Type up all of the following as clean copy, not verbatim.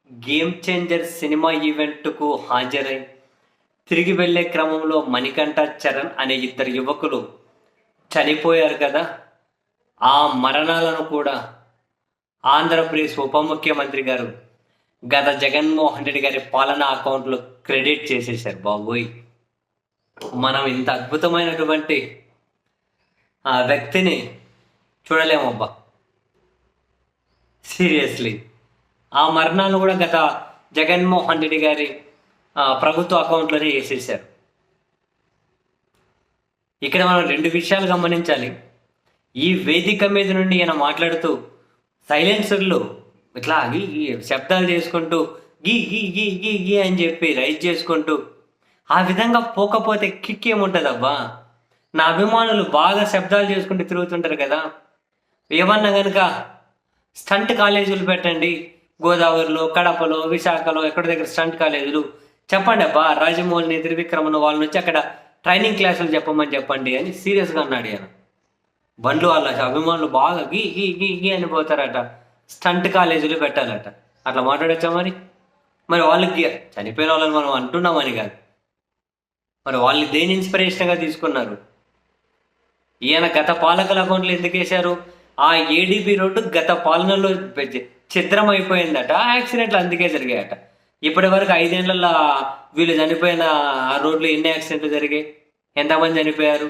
Game changer cinema ఈవెంట్‌కు హాజరై తిరిగి వెళ్ళే క్రమంలో మణికంఠ, చరణ్ అనే ఇద్దరు యువకులు చనిపోయారు కదా! ఆ మరణాలను కూడా ఆంధ్రప్రదేశ్ ఉప ముఖ్యమంత్రి గారు గత జగన్మోహన్ రెడ్డి గారి పాలనా అకౌంట్‌లో క్రెడిట్ చేసేశారు బాబోయ్! మనం ఇంత అద్భుతమైనటువంటి ఆ వ్యక్తిని చూడలేమబ్బా! సీరియస్‌లీ. ఆ మరణాలను కూడా గత జగన్మోహన్ రెడ్డి గారి ప్రభుత్వ అకౌంట్లోనే వేసేసారు. ఇక్కడ మనం 2 విషయాలు గమనించాలి. ఈ వేదిక మీద నుండి ఈయన మాట్లాడుతూ సైలెన్సర్‌లో ఇట్లా గీ గీ శబ్దాలు చేసుకుంటూ గీ గీ గీ గీ గీ అని చెప్పి రైజ్ చేసుకుంటూ ఆ విధంగా పోకపోతే కిక్ ఏముంటదబ్బా! నా అభిమానులు బాగా శబ్దాలు చేసుకుంటూ తిరుగుతుంటారు కదా! ఏమన్నా గనుక స్టంట్ కాలేజీలు పెట్టండి. గోదావరిలో, కడపలో, విశాఖలో ఎక్కడి దగ్గర స్టంట్ కాలేజీలు చెప్పండి అబ్బా! రాజమౌళిని, త్రివిక్రమను వాళ్ళ నుంచి అక్కడ ట్రైనింగ్ క్లాసులు చెప్పమని చెప్పండి అని సీరియస్‌గా అన్నాడు ఈయన. బండ్లు వాళ్ళ అభిమానులు బాగా గీ గీ గీ గీ అని పోతారట. స్టంట్ కాలేజీలు పెట్టాలట. అట్లా మాట్లాడొచ్చా మరి? మరి వాళ్ళకి చనిపోయిన వాళ్ళని మనం అంటున్నామని కాదు. మరి వాళ్ళు దేని ఇన్స్పిరేషన్‌గా తీసుకున్నారు? ఈయన గత పాలకుల అకౌంట్లు ఎందుకు వేశారు? ఆ ఏడీబీ రోడ్డు గత పాలనలో ఛిద్రం అయిపోయిందట. యాక్సిడెంట్లు అందుకే జరిగాయట. ఇప్పటి వరకు 5 ఏళ్లలో వీళ్ళు చనిపోయిన ఆ రోడ్లు ఎన్ని యాక్సిడెంట్లు జరిగాయి? ఎంతమంది చనిపోయారు?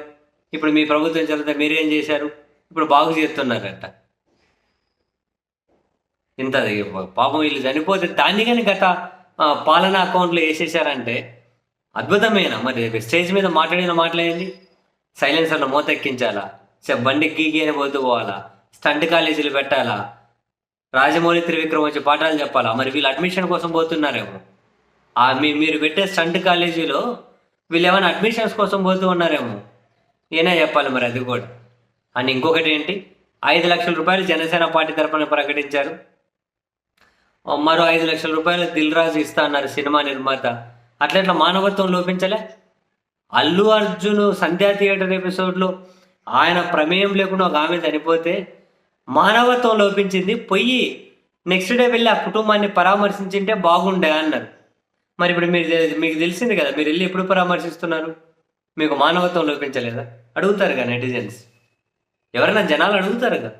ఇప్పుడు మీ ప్రభుత్వం చదివితే మీరేం చేశారు? ఇప్పుడు బాగు చేస్తున్నారట. ఇంత పాపం వీళ్ళు చనిపోతే దాన్ని కానీ గత పాలనా అకౌంట్లో వేసేసారంటే అద్భుతమేనా? మరి స్టేజ్ మీద మాట్లాడిన మాట్లాడింది సైలెన్సర్లో మోతెక్కించాలా? బండి గీగి అని పోవాలా? స్టంట్ కాలేజీలు పెట్టాలా? రాజమౌళి, త్రివిక్రమ్ వచ్చి పాఠాలు చెప్పాలా? మరి వీళ్ళు అడ్మిషన్ కోసం పోతున్నారేమో. మీరు పెట్టే స్టంట్ కాలేజీలో వీళ్ళు ఏమైనా అడ్మిషన్స్ కోసం పోతూ ఉన్నారేమో. ఏనా చెప్పాలి మరి అది కూడా. అండ్ ఇంకొకటి ఏంటి, 5 లక్షల రూపాయలు జనసేన పార్టీ తరఫున ప్రకటించారు. మరో 5 లక్షల రూపాయలు దిల్ రాజు ఇస్తా అన్నారు సినిమా నిర్మాత. అట్లా మానవత్వం లోపించలే? అల్లు అర్జున్ సంధ్యా థియేటర్ ఎపిసోడ్లో ఆయన ప్రమేయం లేకుండా ఒక ఆమె చనిపోతే మానవత్వం లోపించింది. పొయ్యి నెక్స్ట్ డే వెళ్ళి ఆ కుటుంబాన్ని పరామర్శించింటే బాగుండే అన్నారు. మరి ఇప్పుడు మీకు తెలిసింది కదా, మీరు వెళ్ళి ఎప్పుడు పరామర్శిస్తున్నారు? మీకు మానవత్వం లోపించలేదా? అడుగుతారుగా నెటిజన్స్, ఎవరైనా జనాలు అడుగుతారుగా.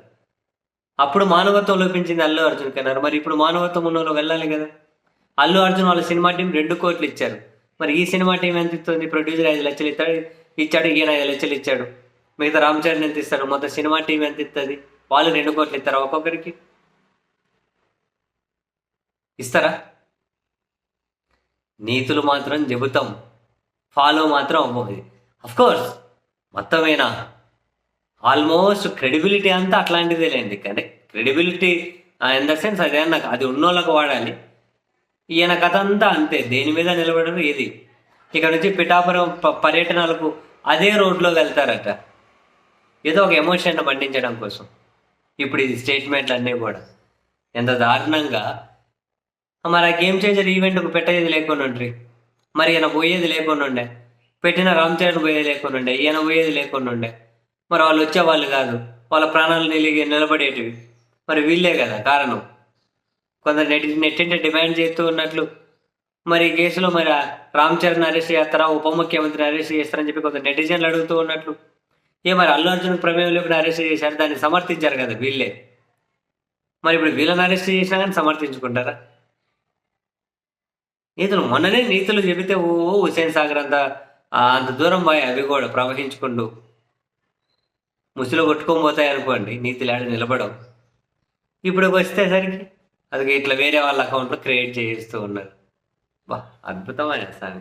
అప్పుడు మానవత్వం లోపించింది అల్లు అర్జున్కి అన్నారు. మరి ఇప్పుడు మానవత్వం ఉన్న వెళ్ళాలి కదా. అల్లు అర్జున్ వాళ్ళ సినిమా టీం 2 కోట్లు ఇచ్చారు. మరి ఈ సినిమా టీం ఎంత ఇస్తుంది? ప్రొడ్యూసర్ 5 లక్షలు ఇచ్చాడు, ఈయన 5 లక్షలు ఇచ్చాడు. మిగతా రామ్ చరణ్ ఎంత ఇస్తారు? మొత్తం సినిమా టీం ఎంత ఇస్తుంది? వాళ్ళు 2 కోట్లు ఇస్తారా ఒక్కొక్కరికి? ఇస్తారా? నీతులు మాత్రం చెబుతాం, ఫాలో మాత్రం అవ్వదు. అఫ్కోర్స్ మొత్తమేనా ఆల్మోస్ట్ క్రెడిబిలిటీ అంతా అట్లాంటిదేలేండి. కానీ క్రెడిబిలిటీ ఇన్ ద సెన్స్ అదే నాకు అది ఉన్నోళ్ళకు వాడాలి. ఈయన కథ అంతా అంతే, దేని మీద నిలబడరు ఏది. ఇక్కడ నుంచి పిఠాపురం పర్యటనలకు అదే రోడ్లో వెళ్తారట, ఏదో ఒక ఎమోషన్ పండించడం కోసం. ఇప్పుడు ఇది స్టేట్మెంట్లు అన్నీ కూడా ఎంత దారుణంగా. మరి ఆ గేమ్ చేంజర్ ఈవెంట్కు పెట్టేది లేకుండా ఉండ్రి, మరి ఈయన పోయేది లేకుండా ఉండే. పెట్టిన రామ్ చరణ్ పోయేది లేకుండా ఉండే, ఈయన పోయేది లేకుండా ఉండే. మరి వాళ్ళు వచ్చేవాళ్ళు కాదు, వాళ్ళ ప్రాణాలు నిలబడేటివి. మరి వీళ్ళే కదా కారణం. కొందరు నెట్టింటే డిమాండ్ చేస్తూ ఉన్నట్లు మరి ఈ కేసులో మరి రామ్ చరణ్ అరెస్ట్ చేస్తారా, ఉప ముఖ్యమంత్రిని అరెస్ట్ చేస్తారని చెప్పి కొంత నెటిజన్లు అడుగుతూ ఉన్నట్లు. మరి అల్లు అర్జున్ ప్రమేయం లేకుండా అరెస్ట్ చేశారు, దాన్ని సమర్థించారు కదా వీళ్ళే. మరి ఇప్పుడు వీళ్ళని అరెస్ట్ చేసినా కానీ సమర్థించుకుంటారా? నీతులు మొన్ననే నీతులు చెబితే హుసేన్ సాగర్ అంత దూరం పోయి అవి కూడా ప్రవహించుకుంటూ ముసిలో కొట్టుకోబోతాయి అనుకోండి, నీతులు ఆడ నిలబడవు. ఇప్పుడు వచ్చేసరికి అది ఇట్లా వేరే వాళ్ళ అకౌంట్లో క్రియేట్ చేస్తూ ఉన్నారు. బా అద్భుతమైన సార్.